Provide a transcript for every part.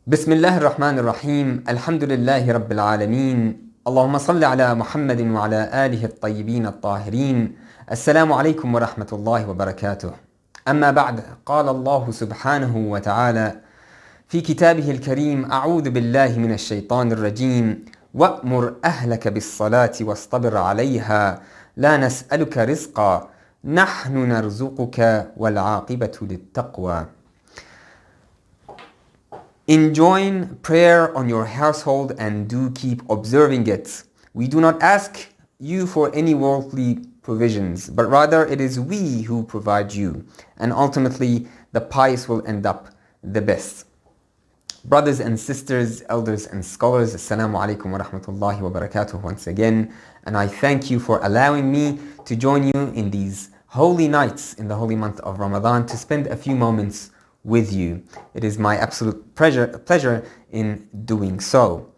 بسم الله الرحمن الرحيم الحمد لله رب العالمين اللهم صل على محمد وعلى آله الطيبين الطاهرين السلام عليكم ورحمة الله وبركاته أما بعد قال الله سبحانه وتعالى في كتابه الكريم أعوذ بالله من الشيطان الرجيم وأمر أهلك بالصلاة واصطبر عليها لا نسألك رزقا نحن نرزقك والعاقبة للتقوى. Enjoin prayer on your household and do keep observing it. We do not ask you for any worldly provisions, but rather it is we who provide you, and ultimately the pious will end up the best. Brothers and sisters, elders and scholars, Assalamu alaikum wa rahmatullahi wa barakatuh once again, and I thank you for allowing me to join you in these holy nights in the holy month of Ramadan to spend a few moments with you. It is my absolute pleasure in doing so.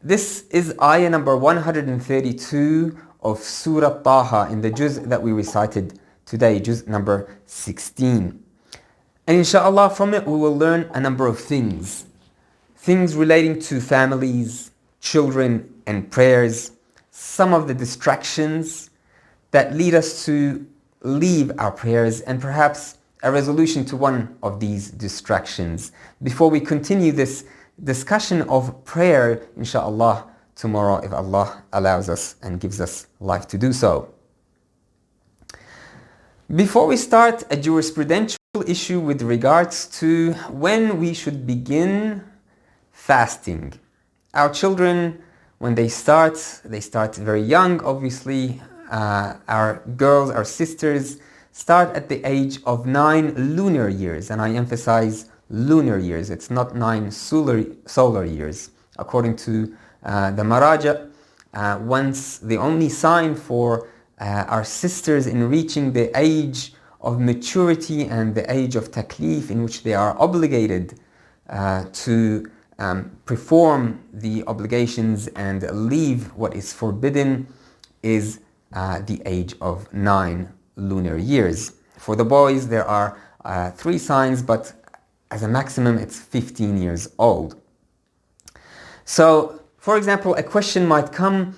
This is ayah number 132 of Surah Taha in the juz that we recited today, juz number 16. And inshallah from it we will learn a number of things. Things relating to families, children and prayers, some of the distractions that lead us to leave our prayers, and perhaps a resolution to one of these distractions. Before we continue this discussion of prayer, inshallah, tomorrow if Allah allows us and gives us life to do so. Before we start, a jurisprudential issue with regards to when we should begin fasting. Our children, when they start very young, obviously. Our girls, our sisters, start at the age of 9 lunar years, and I emphasize lunar years. It's not 9 solar years. According to the Maraja, once the only sign for our sisters in reaching the age of maturity and the age of taklif in which they are obligated to perform the obligations and leave what is forbidden is the age of 9 lunar years. For the boys there are 3 signs, but as a maximum it's 15 years old. So for example, a question might come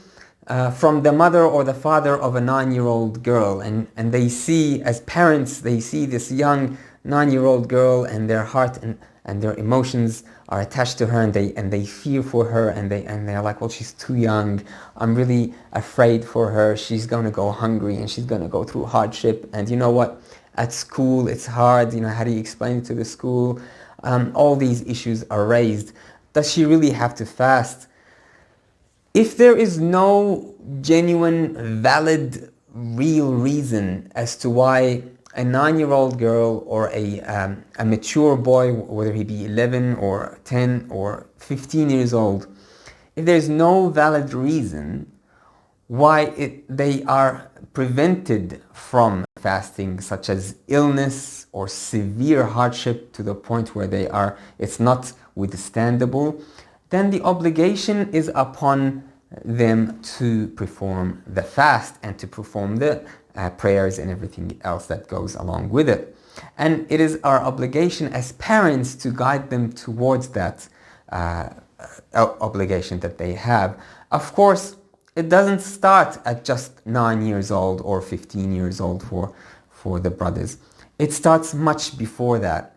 from the mother or the father of a 9-year-old girl, and they see, as parents, they see this young 9-year-old girl and their heart and their emotions are attached to her, and they fear for her, and they're like, well, she's too young, I'm really afraid for her, she's going to go hungry and she's going to go through hardship, and you know what, at school it's hard, how do you explain it to the school? All these issues are raised. Does she really have to fast? If there is no genuine, valid, real reason as to why a 9-year-old girl or a mature boy, whether he be 11 or 10 or 15 years old, if there's no valid reason why they are prevented from fasting, such as illness or severe hardship to the point where it's not withstandable, then the obligation is upon them to perform the fast and to perform the prayers and everything else that goes along with it. And it is our obligation as parents to guide them towards that obligation that they have. Of course, it doesn't start at just 9 years old or 15 years old for the brothers. It starts much before that.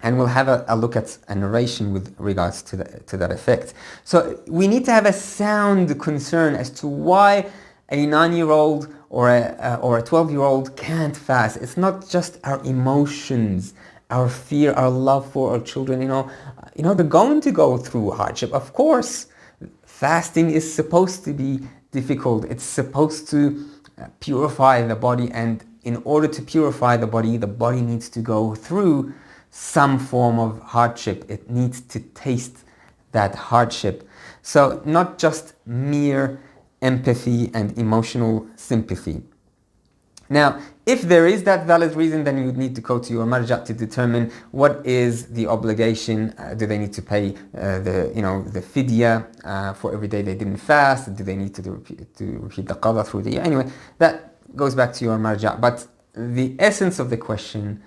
And we'll have a look at a narration with regards to that effect. So we need to have a sound concern as to why a 9-year-old or a 12-year-old can't fast. It's not just our emotions, our fear, our love for our children. They're going to go through hardship. Of course, fasting is supposed to be difficult. It's supposed to purify the body, and in order to purify the body needs to go through some form of hardship. It needs to taste that hardship. So not just mere empathy and emotional sympathy. Now, if there is that valid reason, then you would need to go to your marja to determine what is the obligation. Do they need to pay the fidya for every day they didn't fast? Do they need to repeat the qada through the year? Anyway, that goes back to your marja. But the essence of the question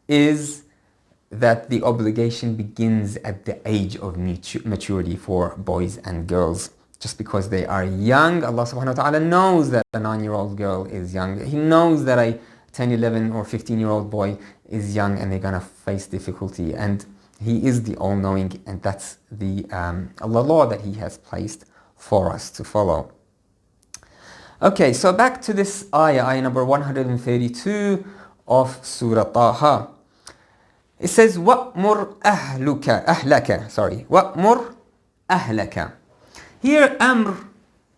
is that the obligation begins at the age of maturity for boys and girls. Just because they are young, Allah subhanahu wa ta'ala knows that a 9-year-old girl is young. He knows that a 10, 11 or 15-year-old boy is young and they're gonna face difficulty. And He is the all-knowing, and that's the Allah law that He has placed for us to follow. Okay, so back to this ayah number 132 of Surah Taha. It says, وَأْمُرْ أَهْلَكَ وَأْمُرْ أَهْلَكَ. Here, amr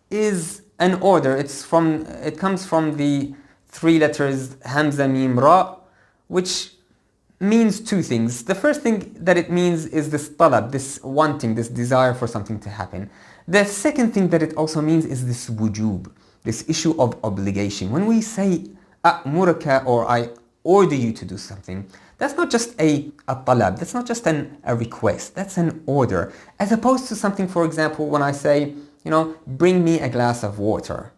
is an order. It comes from the 3 letters Hamza, Mim, Ra, which means 2 things. The first thing that it means is this talab, this wanting, this desire for something to happen. The second thing that it also means is this wujub, this issue of obligation. When we say أَأْمُرَكَ, or I order you to do something, that's not just a talab, that's not just a request, that's an order. As opposed to something, for example, when I say, bring me a glass of water.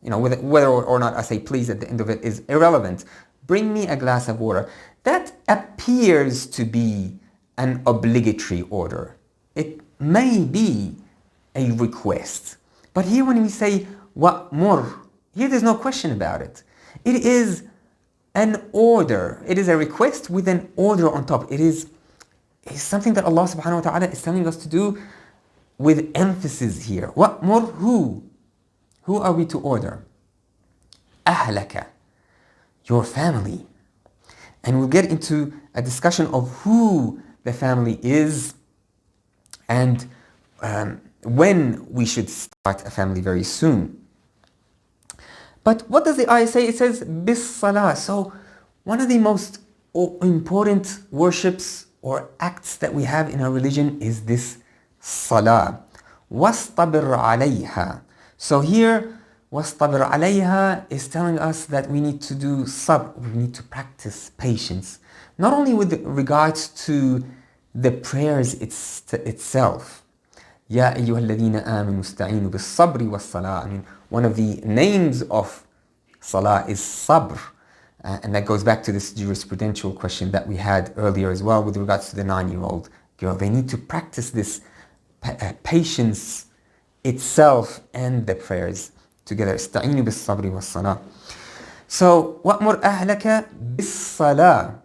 Whether or not I say please at the end of it is irrelevant. Bring me a glass of water. That appears to be an obligatory order. It may be a request. But here when we say wa'mur, here there's no question about it. It is an order. It is a request with an order on top. It is something that Allah subhanahu wa ta'ala is telling us to do with emphasis here. Wa'mur who? Who are we to order? Ahlaka, your family. And we'll get into a discussion of who the family is and when we should start a family very soon. But what does the ayah say? It says, bis salah. So one of the most important worships or acts that we have in our religion is this salah. Wastabir alayha. So here, wastabir alayha is telling us that we need to do sabr, we need to practice patience. Not only with regards to the prayers itself. Ya ayyuhalladhina amanu ista'inu bis sabri was salah. One of the names of salah is sabr. And that goes back to this jurisprudential question that we had earlier as well with regards to the 9-year-old girl. They need to practice this patience itself and the prayers together. Ista'inu bis sabri was salah. So, wa'mur ahlaka bis salah.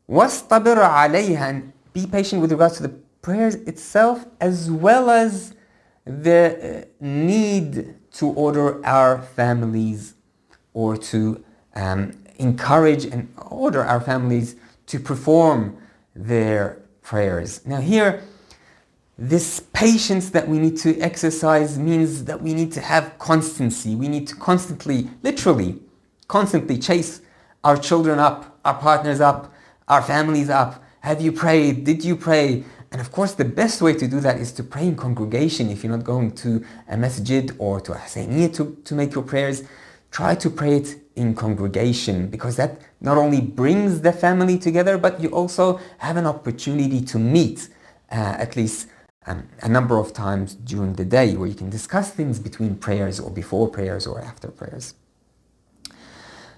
Wastabir alayha. And be patient with regards to the prayers itself, as well as the need to order our families, or to encourage and order our families to perform their prayers. Now here, this patience that we need to exercise means that we need to have constancy. We need to constantly, literally, constantly chase our children up, our partners up, our families up. Have you prayed? Did you pray? And of course, the best way to do that is to pray in congregation. If you're not going to a masjid or to a Husayniyah to make your prayers, try to pray it in congregation, because that not only brings the family together, but you also have an opportunity to meet at least a number of times during the day, where you can discuss things between prayers or before prayers or after prayers.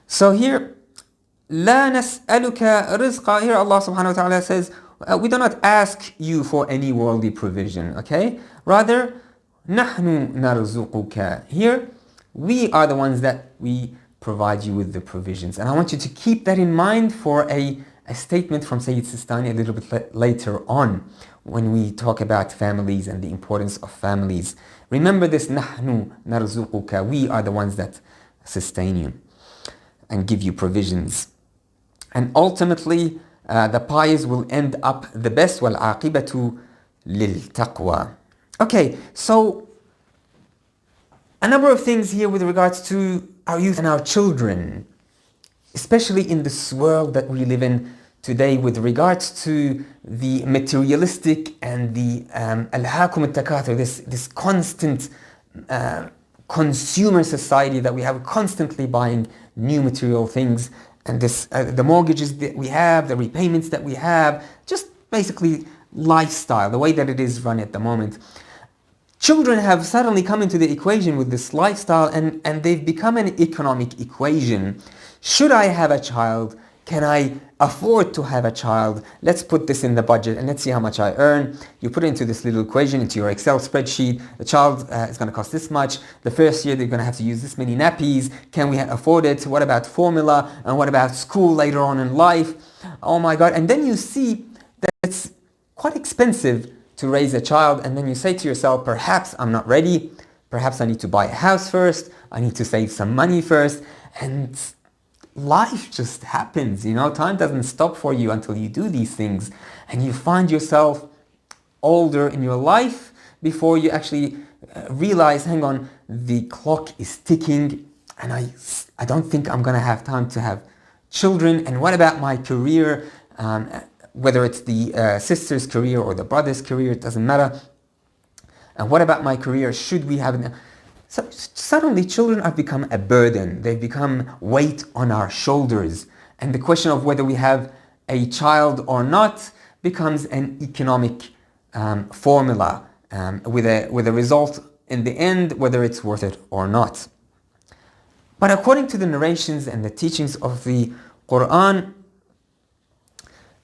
So here, لا نسألك رزقا. Here Allah subhanahu wa ta'ala says, we do not ask you for any worldly provision, okay? Rather, نحن نرزقك. Here, we are the ones that we provide you with the provisions. And I want you to keep that in mind for a statement from Sayyid Sistani a little bit later on, when we talk about families and the importance of families. Remember this, نحن نرزقك. We are the ones that sustain you and give you provisions. And ultimately, the pious will end up the best. وَالْعَاقِبَةُ لِلْتَقْوَى. Okay, so a number of things here with regards to our youth and our children, especially in this world that we live in today, with regards to the materialistic and the al-hakum al-takathur, this constant consumer society that we have, constantly buying new material things, and this the mortgages that we have, the repayments that we have, just basically lifestyle, the way that it is run at the moment. Children have suddenly come into the equation with this lifestyle, and they've become an economic equation. Should I have a child? Can I afford to have a child? Let's put this in the budget and let's see how much I earn. You put it into this little equation, into your Excel spreadsheet. The child is going to cost this much. The first year they're going to have to use this many nappies. Can we afford it? What about formula? And what about school later on in life? Oh my God. And then you see that it's quite expensive to raise a child, and then you say to yourself, perhaps I'm not ready. Perhaps I need to buy a house first. I need to save some money first. And life just happens, time doesn't stop for you until you do these things, and you find yourself older in your life before you actually realize, hang on, the clock is ticking and I don't think I'm going to have time to have children. And what about my career? Whether it's the sister's career or the brother's career, it doesn't matter. And what about my career? Should we have... So suddenly children have become a burden. They've become weight on our shoulders. And the question of whether we have a child or not becomes an economic formula with a result in the end, whether it's worth it or not. But according to the narrations and the teachings of the Quran,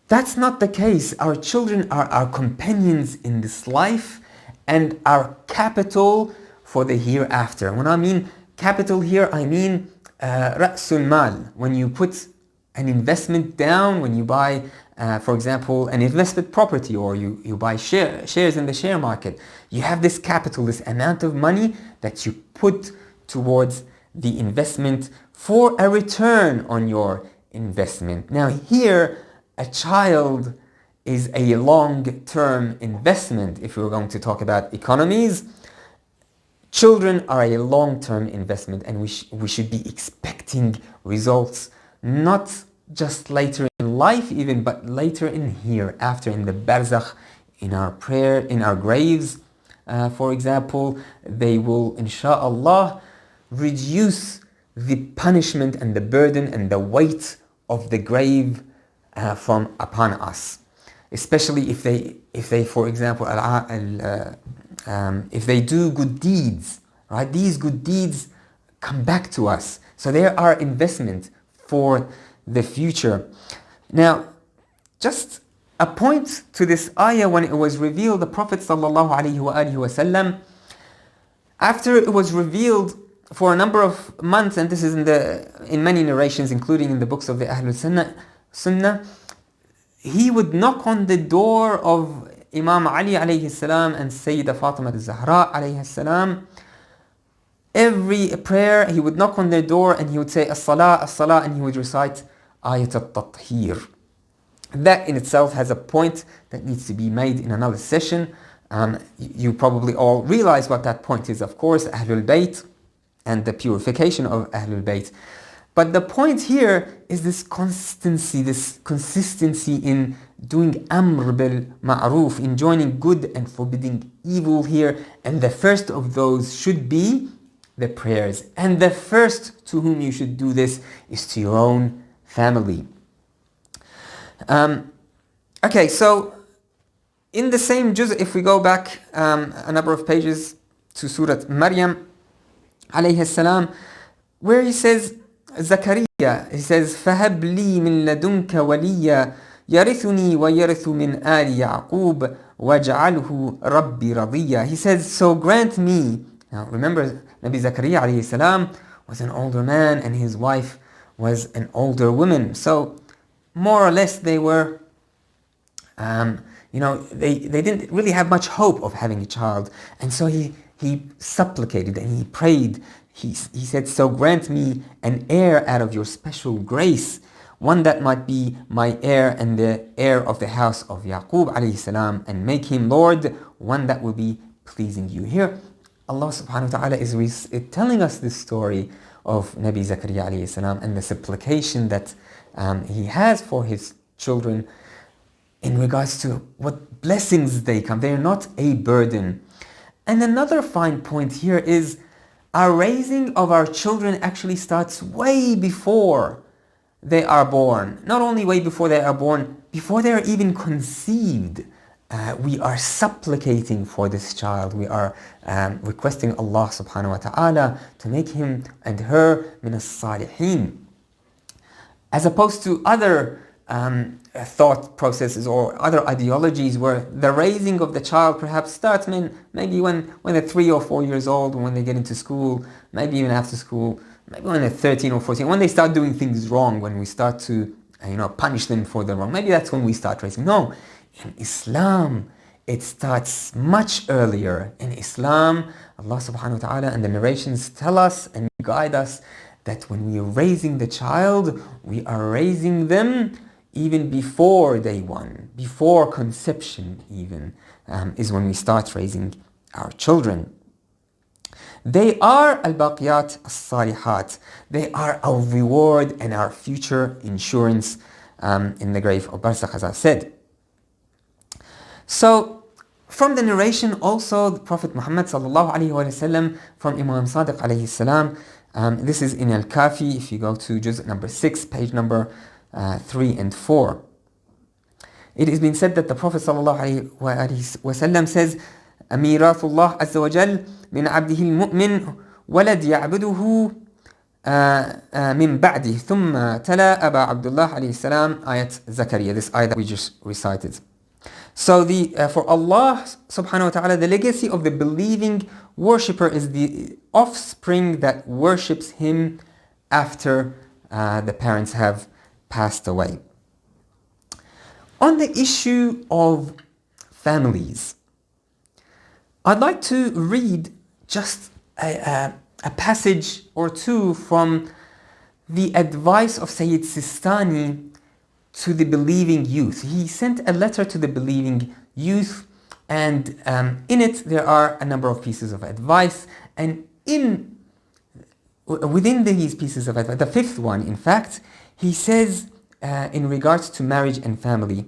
that's not the case. Our children are our companions in this life and our capital for the hereafter. When I mean capital here, I mean Ra'sul Mal. When you put an investment down, when you buy, for example, an investment property, or you buy shares in the share market, you have this capital, this amount of money that you put towards the investment for a return on your investment. Now here, a child is a long-term investment. If we're going to talk about economies, children are a long-term investment, and we should be expecting results, not just later in life even, but later in hereafter, in the barzakh, in our prayer, in our graves. For example, they will, insha'Allah, reduce the punishment and the burden and the weight of the grave from upon us. Especially if they, for example, if they do good deeds, right? These good deeds come back to us. So they are investment for the future. Now, just a point to this ayah, when it was revealed, the Prophet ﷺ, after it was revealed for a number of months, and this is in many narrations, including in the books of the Ahlul Sunnah, he would knock on the door of Imam Ali alayhi salam and Sayyida Fatima al-Zahra alayhi salam. Every prayer, he would knock on their door and he would say, As-salah, As-salah, and he would recite Ayat al-Tathir. That in itself has a point that needs to be made in another session. You probably all realize what that point is, of course, Ahlul Bayt and the purification of Ahlul Bayt. But the point here is this consistency in doing amr bil ma'ruf, in joining good and forbidding evil here. And the first of those should be the prayers. And the first to whom you should do this is to your own family. Okay, so in the same juz, if we go back a number of pages to Surah Maryam alayhi salam, where he says, Zakaria, he says, فَهَبْ لِي مِن لَدُنْكَ وَلِيًّا يَرِثُنِي وَيَرِثُ مِنْ آلِ يَعْقُوبَ وَاجْعَلْهُ رَبِّ رَضِيًّا. He says, so grant me. Now remember, Nabi Zakaria alayhi salam was an older man and his wife was an older woman. So more or less they were, they didn't really have much hope of having a child. And so he supplicated and he prayed. He said, so grant me an heir out of your special grace, one that might be my heir and the heir of the house of Yaqub alayhi salam, and make him Lord, one that will be pleasing you. Here, Allah subhanahu wa ta'ala is telling us this story of Nabi Zakaria alayhi salam and the supplication that he has for his children in regards to what blessings they come. They are not a burden. And another fine point here is our raising of our children actually starts way before they are born. Not only way before they are born, before they are even conceived. We are supplicating for this child. We are requesting Allah subhanahu wa ta'ala to make him and her min as-salihin. as opposed to other thought processes or other ideologies where the raising of the child perhaps starts maybe when they're 3 or 4 years old, when they get into school, maybe even after school, maybe when they're 13 or 14, when they start doing things wrong, when we start to punish them for the wrong, maybe that's when we start raising. No, in Islam, it starts much earlier. In Islam, Allah subhanahu wa ta'ala and the narrations tell us and guide us that when we are raising the child, we are raising them even before day one, before conception even, is when we start raising our children. They are al-baqiyat as-salihat. They are our reward and our future insurance in the grave of barzakh, as I said. So, from the narration also, the Prophet Muhammad sallallahu alaihi wasallam, from Imam Sadiq alayhi salam, this is in Al-Kafi, if you go to juz number 6, page number 3 and 4. It has been said that the Prophet sallallahu alaihi wasallam says, Amirathullah azza wa jal min abdihi al-mu'min walad ya'buduhu min ba'di thumma tala Aba Abdullah alayhi salam ayat Zakaria, this ayat that we just recited. So for Allah subhanahu wa ta'ala, the legacy of the believing worshipper is the offspring that worships him after the parents have passed away. On the issue of families, I'd like to read just a passage or two from the advice of Sayyid Sistani to the believing youth. He sent a letter to the believing youth, and in it there are a number of pieces of advice, and within these pieces of advice, the fifth one in fact, he says in regards to marriage and family,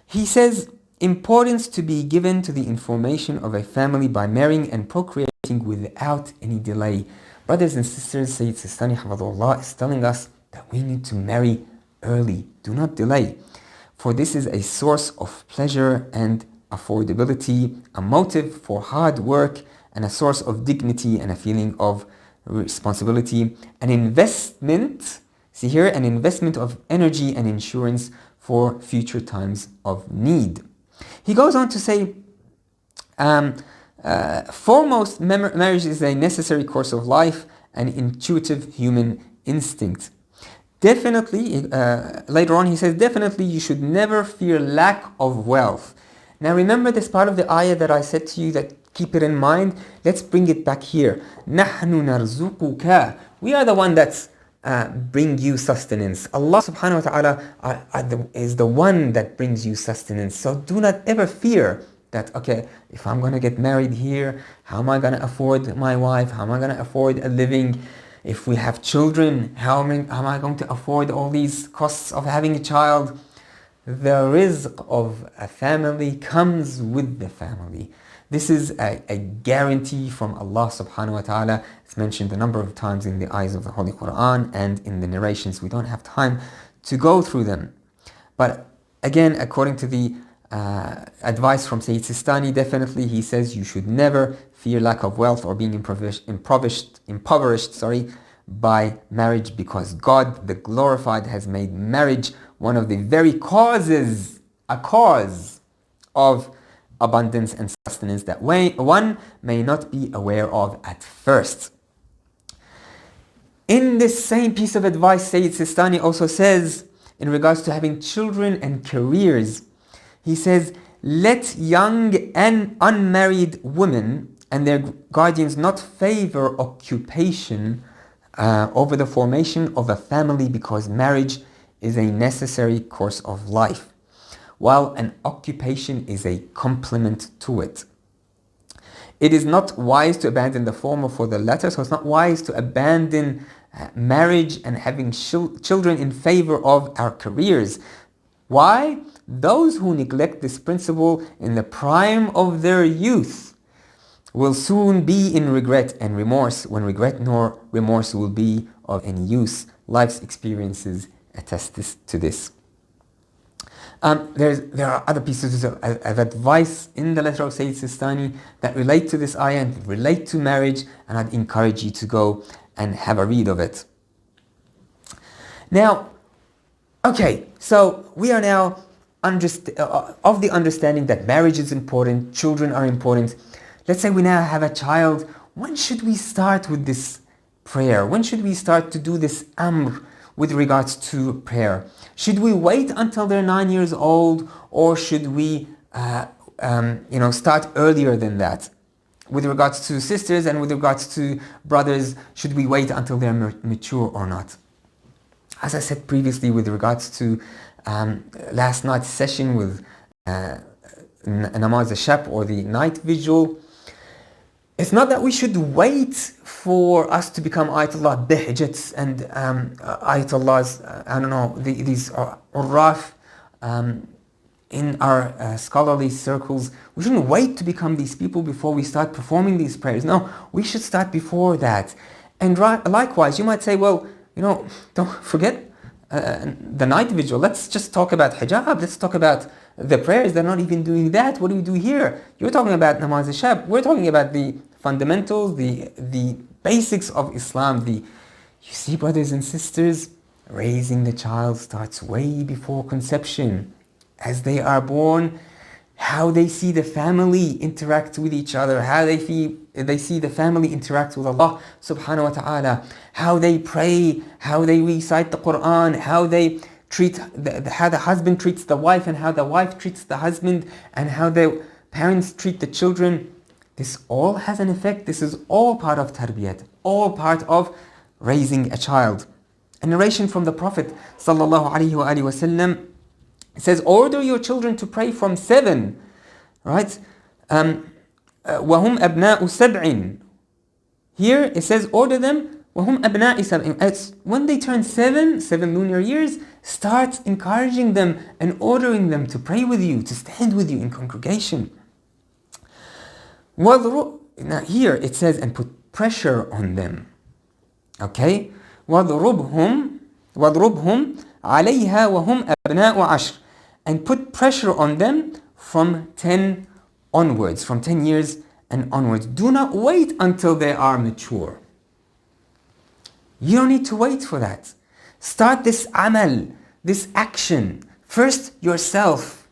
he says, importance to be given to the information of a family by marrying and procreating without any delay. Brothers and sisters, Sayyid Sistani Hafadhullah is telling us that we need to marry early. Do not delay. For this is a source of pleasure and affordability, a motive for hard work, and a source of dignity and a feeling of responsibility, an investment, see here, an investment of energy and insurance for future times of need. He goes on to say, foremost, marriage is a necessary course of life, an intuitive human instinct. Definitely, later on he says, definitely you should never fear lack of wealth. Now remember this part of the ayah that I said to you, that keep it in mind. Let's bring it back here. نَحْنُ نَرْزُقُكَ. We are the one that's bring you sustenance. Allah subhanahu wa ta'ala is the one that brings you sustenance. So do not ever fear that, okay, if I'm going to get married here, how am I going to afford my wife? How am I going to afford a living? If we have children, how am I going to afford all these costs of having a child? The rizq of a family comes with the family. This is a guarantee from Allah subhanahu wa ta'ala. It's mentioned a number of times in the ayahs of the Holy Quran and in the narrations. We don't have time to go through them. But again, according to the advice from Sayyid Sistani, definitely he says you should never fear lack of wealth or being impoverished by marriage, because God the glorified has made marriage one of the very causes, a cause of abundance and sustenance that one may not be aware of at first. In this same piece of advice, Sayyid Sistani also says, in regards to having children and careers, he says, let young and unmarried women and their guardians not favor occupation over the formation of a family, because marriage is a necessary course of life, while an occupation is a complement to it. It is not wise to abandon the former for the latter, so it's not wise to abandon marriage and having children in favor of our careers. Why? Those who neglect this principle in the prime of their youth will soon be in regret and remorse, when regret nor remorse will be of any use. Life's experiences attest to this. There are other pieces of advice in the letter of Sayyid Sistani that relate to this ayah and relate to marriage, and I'd encourage you to go and have a read of it. Now, Okay, so we are now of the understanding that marriage is important, children are important. Let's say we now have a child. When should we start with this prayer? When should we start to do this amr with regards to prayer? Should we wait until they're 9 years old, or should we start earlier than that? With regards to sisters and with regards to brothers, should we wait until they're mature or not? As I said previously with regards to last night's session with Namaz al-Shab or the night vigil, it's not that we should wait for us to become Ayatollah Behjats and Ayatollahs, these Urraf in our scholarly circles. We shouldn't wait to become these people before we start performing these prayers. No, we should start before that. And likewise, you might say, well, don't forget the night vigil. Let's just talk about hijab. Let's talk about the prayers. They're not even doing that. What do we do here? You're talking about Namaz al-Shab. We're talking about the fundamentals, the basics of Islam. You see, brothers and sisters, raising the child starts way before conception. As they are born, how they see the family interact with each other, how they see the family interact with Allah subhanahu wa ta'ala, how they pray, how they recite the Quran, how they treat how the husband treats the wife and how the wife treats the husband, and how the parents treat the children. This all has an effect. This is all part of tarbiyat, all part of raising a child. A narration from the Prophet sallallahu alaihi wasallam, it says, order your children to pray from 7, right? وَهُمْ أَبْنَاءُ سَبْعٍ. Here it says, order them, وَهُمْ أَبْنَاءِ سَبْعٍ. When they turn 7 lunar years, start encouraging them and ordering them to pray with you, to stand with you in congregation. Now here it says, and put pressure on them. Okay? وَضْرُبْهُمْ عَلَيْهَا وَهُمْ أَبْنَاءُ عَشْرٍ. And put pressure on them from 10 onwards, from 10 years and onwards. Do not wait until they are mature. You don't need to wait for that. Start this amal, this action, first yourself.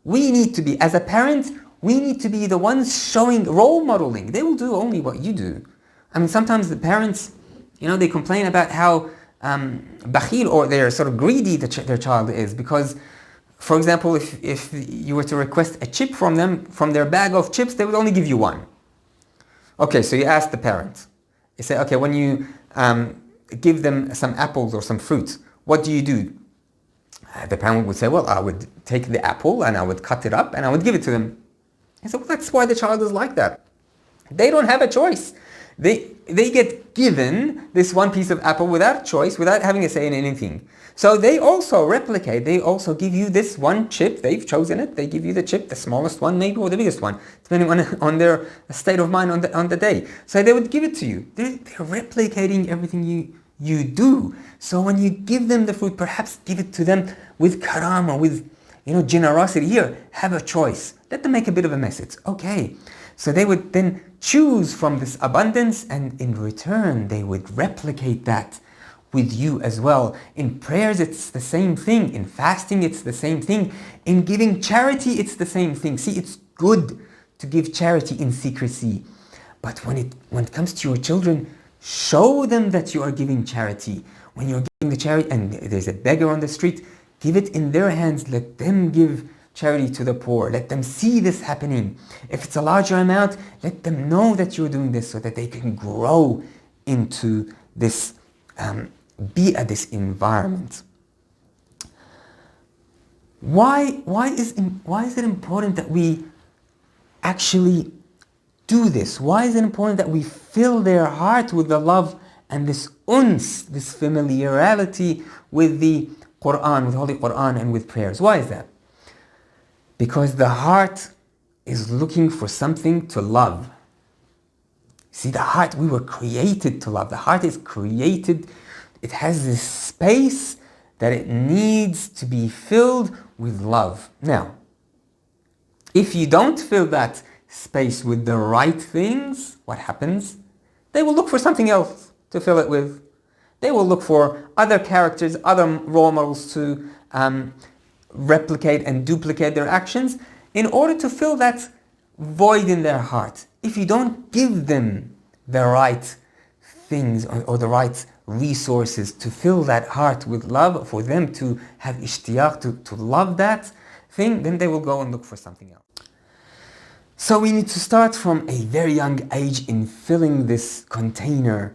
We need to be, as a parent, we need to be the ones showing, role modeling. They will do only what you do. I mean, sometimes the parents, they complain about how bakhil, or they're sort of greedy their child is, because, for example, if you were to request a chip from them, from their bag of chips, they would only give you one. Okay, so you ask the parent. You say, okay, when you give them some apples or some fruit, what do you do? The parent would say, well, I would take the apple and I would cut it up and I would give it to them. I said, well, that's why the child is like that. They don't have a choice. They get given this one piece of apple without choice, without having a say in anything. So they also replicate, they also give you this one chip, they've chosen it, they give you the chip, the smallest one maybe, or the biggest one, depending on their state of mind on the day. So they would give it to you. They're replicating everything you do. So when you give them the fruit, perhaps give it to them with karama, with generosity. Here, have a choice. Let them make a bit of a mess. It's okay. So they would then choose from this abundance, and in return they would replicate that with you as well. In prayers it's the same thing. In fasting it's the same thing. In giving charity it's the same thing. See, it's good to give charity in secrecy. But when it comes to your children, show them that you are giving charity. When you're giving the charity and there's a beggar on the street, give it in their hands. Let them give charity to the poor. Let them see this happening. If it's a larger amount, let them know that you're doing this so that they can grow into this this environment. Why is it important that we actually do this? Why is it important that we fill their heart with the love and this uns, this familiarity with the Quran, with Holy Quran and with prayers? Why is that? Because the heart is looking for something to love. See, the heart, we were created to love. The heart is created, it has this space that it needs to be filled with love. Now, if you don't fill that space with the right things, what happens? They will look for something else to fill it with. They will look for other characters, other role models to replicate and duplicate their actions in order to fill that void in their heart. If you don't give them the right things or the right resources to fill that heart with love, for them to have ishtiyaq, to love that thing, then they will go and look for something else. So we need to start from a very young age in filling this container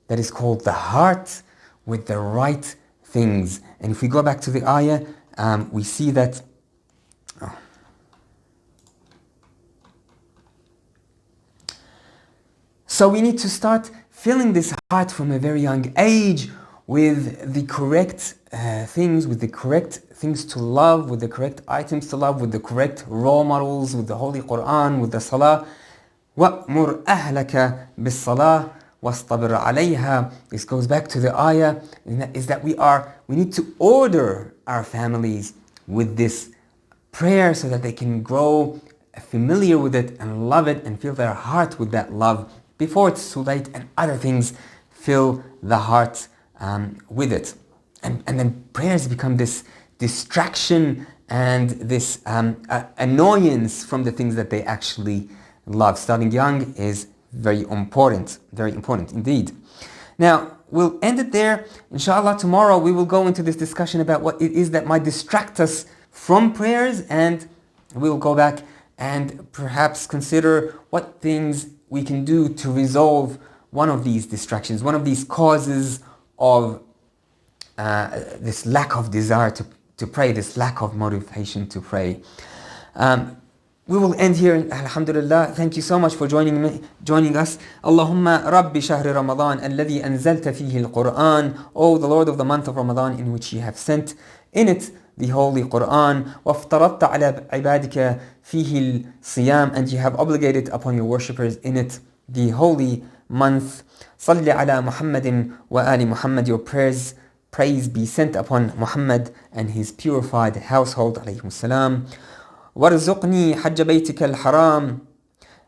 that is called the heart with the right things. And if we go back to the ayah, we see that so we need to start filling this heart from a very young age with the correct things, with the correct things to love, with the correct items to love, with the correct role models, with the Holy Quran, with the Salah. وَأْمُرْ أَهْلَكَ بِالصَّلَاةِ وَاصْطَبِرْ عَلَيْهَا. This goes back to the ayah, is that we need to order our families with this prayer so that they can grow familiar with it and love it and fill their heart with that love before it's too late and other things fill the heart with it. And then prayers become this distraction and this annoyance from the things that they actually love. Starting young is very important indeed. Now, we'll end it there. Inshallah, tomorrow we will go into this discussion about what it is that might distract us from prayers, and we'll go back and perhaps consider what things we can do to resolve one of these distractions, one of these causes of this lack of desire to pray, this lack of motivation to pray. We will end here, alhamdulillah. Thank you so much for joining us. Allahumma Rabbi Shahri Ramadan alladhi anzalta fihi al-Quran. Oh, the Lord of the month of Ramadan, in which you have sent in it the Holy Quran. وَافْتَرَضْتَ عَلَى عِبَادِكَ فِيهِ الصِّيَامِ. And you have obligated upon your worshippers in it the holy month. صَلِّ عَلَى مُحَمَّدٍ وَآلِ Muhammad. Your praise be sent upon Muhammad and his purified household, alayhim salam. وَارْزُقْنِي حَجَّ بَيْتِكَ الْحَرَامِ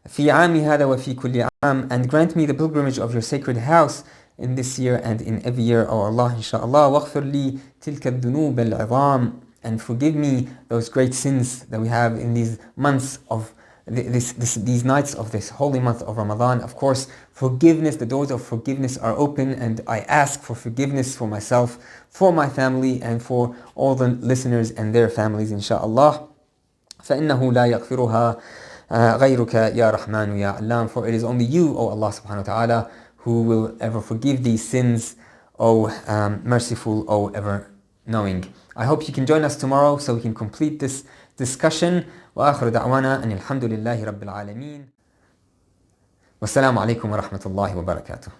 فِي عَامِ هَذَا وَفِي كُلِّ عَامٍ. And grant me the pilgrimage of your sacred house in this year and in every year, O Allah, inshaAllah. وَاغْفِرْ لِي تِلْكَ الذُّنُوبَ الْعِظَامِ. And forgive me those great sins that we have in these months of these nights of this holy month of Ramadan. Of course, forgiveness, the doors of forgiveness are open, and I ask for forgiveness for myself, for my family, and for all the listeners and their families, inshaAllah. فَإِنَّهُ لَا يَغْفِرُهَا غَيْرُكَ يَا رَحْمَنُ يَا عَلَّامُ. For it is only you, O Allah subhanahu wa ta'ala, who will ever forgive these sins, O merciful, O ever knowing. I hope you can join us tomorrow so we can complete this discussion. وآخر دعوانا أن الحمد لله رب العالمين. والسلام عليكم ورحمة الله وبركاته.